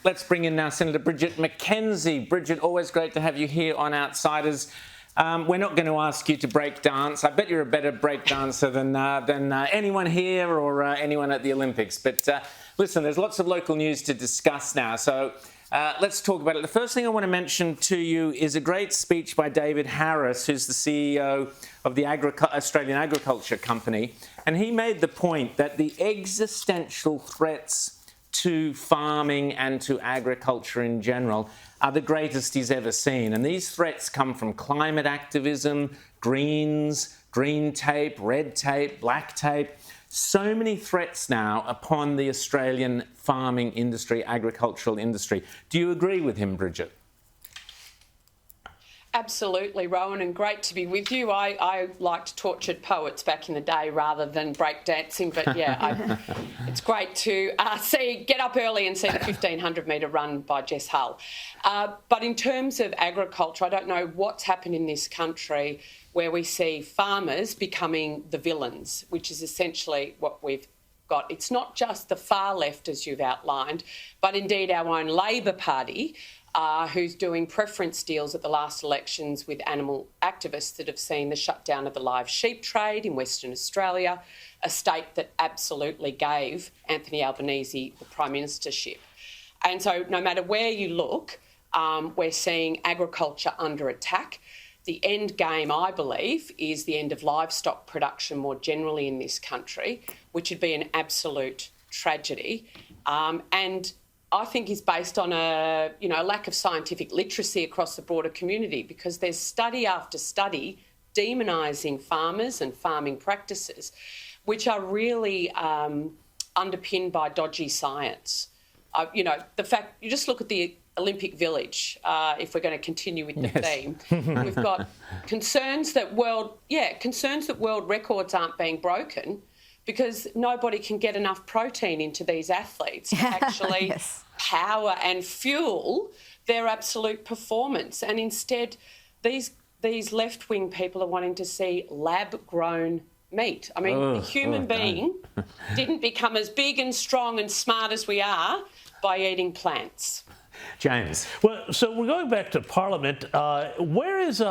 Let's bring in now Senator Bridget McKenzie. Bridget, always great to have you here on Outsiders. We're not going to ask you to break dance. I bet you're a better break dancer than anyone here or anyone at the Olympics. But listen, there's lots of local news to discuss now. So let's talk about it. The first thing I want to mention to you is a great speech by David Harris, who's the CEO of the Australian Agriculture Company. And he made the point that the existential threats to farming and to agriculture in general are the greatest he's ever seen. And these threats come from climate activism, Greens, green tape, red tape, black tape. So many threats now upon the Australian farming industry, agricultural industry. Do you agree with him, Bridget? Absolutely, Rowan, and great to be with you. I liked tortured poets back in the day rather than breakdancing, but yeah, it's great to get up early and see the 1,500 metre run by Jess Hull. But in terms of agriculture, I don't know what's happened in this country where we see farmers becoming the villains, which is essentially what we've got. It's not just the far left, as you've outlined, but indeed our own Labor Party, who's doing preference deals at the last elections with animal activists that have seen the shutdown of the live sheep trade in Western Australia, a state that absolutely gave Anthony Albanese the Prime Ministership. And so no matter where you look, we're seeing agriculture under attack. The end game, I believe, is the end of livestock production more generally in this country, which would be an absolute tragedy. And I think is based on a lack of scientific literacy across the broader community, because there's study after study demonising farmers and farming practices, which are really underpinned by dodgy science. The fact, you just look at the Olympic Village, if we're going to continue with the theme. We've got concerns that world records aren't being broken, because nobody can get enough protein into these athletes to actually power and fuel their absolute performance. And instead, these left-wing people are wanting to see lab-grown meat. I mean, the human being didn't become as big and strong and smart as we are by eating plants. James. Well, so we're going back to Parliament. Where is...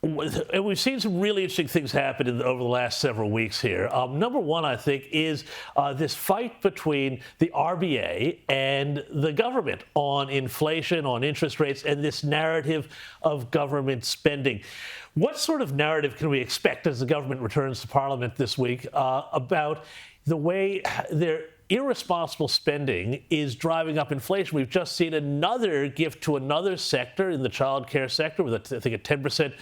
We've seen some really interesting things happen over the last several weeks here. Number one, I think, is this fight between the RBA and the government on inflation, on interest rates, and this narrative of government spending. What sort of narrative can we expect as the government returns to Parliament this week about the way their irresponsible spending is driving up inflation? We've just seen another gift to another sector in the childcare sector with, I think, a 10%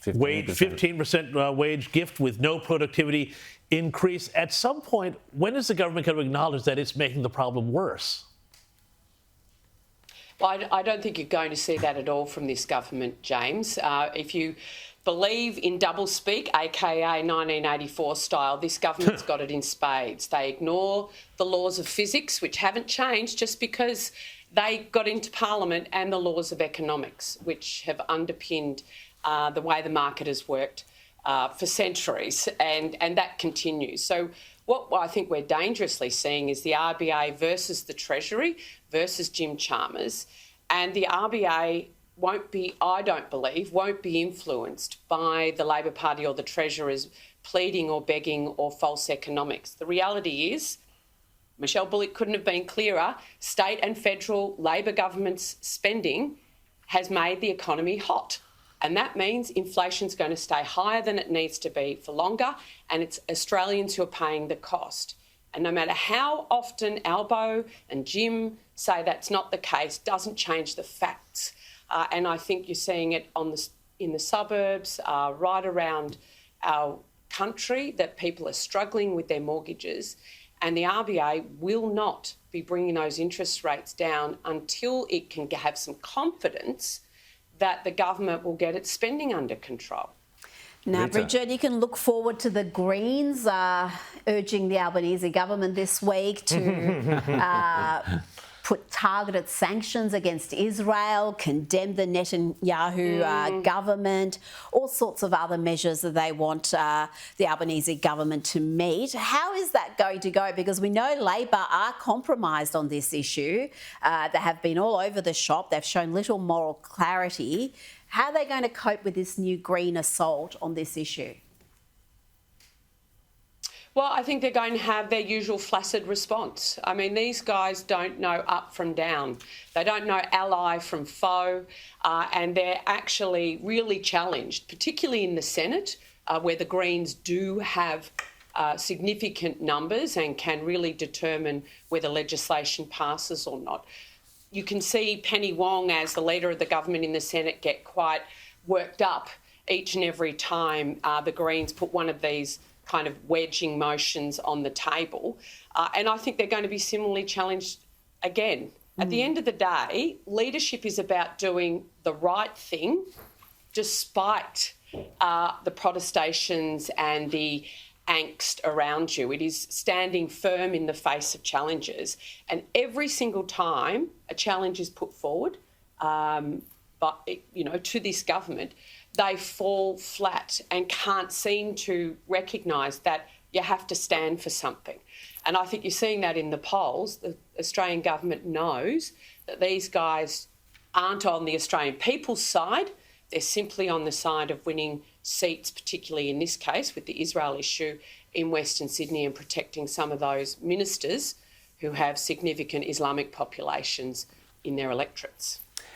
15% wage gift with no productivity increase. At some point, when is the government going to acknowledge that it's making the problem worse? Well, I don't think you're going to see that at all from this government, James. If you believe in doublespeak, aka 1984 style, this government's got it in spades. They ignore the laws of physics, which haven't changed just because they got into Parliament, and the laws of economics, which have underpinned the way the market has worked for centuries, and that continues. So what I think we're dangerously seeing is the RBA versus the Treasury versus Jim Chalmers, and the RBA I don't believe, won't be influenced by the Labor Party or the Treasurers pleading or begging or false economics. The reality is, Michelle Bullock couldn't have been clearer, state and federal Labor government's spending has made the economy hot. And that means inflation's going to stay higher than it needs to be for longer, and it's Australians who are paying the cost. And no matter how often Albo and Jim say that's not the case, doesn't change the facts. And I think you're seeing it in the suburbs, right around our country, that people are struggling with their mortgages, and the RBA will not be bringing those interest rates down until it can have some confidence that the government will get its spending under control. Now, Bridget, you can look forward to the Greens urging the Albanese government this week to put targeted sanctions against Israel, condemn the Netanyahu government, all sorts of other measures that they want the Albanese government to meet. How is that going to go? Because we know Labor are compromised on this issue. They have been all over the shop. They've shown little moral clarity. How are they going to cope with this new Green assault on this issue? Well, I think they're going to have their usual flaccid response. I mean, these guys don't know up from down. They don't know ally from foe, and they're actually really challenged, particularly in the Senate, where the Greens do have significant numbers and can really determine whether legislation passes or not. You can see Penny Wong, as the leader of the government in the Senate, get quite worked up each and every time the Greens put one of these kind of wedging motions on the table. And I think they're going to be similarly challenged again. At the end of the day, leadership is about doing the right thing despite the protestations and the angst around you. It is standing firm in the face of challenges. And every single time a challenge is put forward, to this government, they fall flat and can't seem to recognise that you have to stand for something. And I think you're seeing that in the polls. The Australian government knows that these guys aren't on the Australian people's side. They're simply on the side of winning seats, particularly in this case with the Israel issue in Western Sydney, and protecting some of those ministers who have significant Islamic populations in their electorates.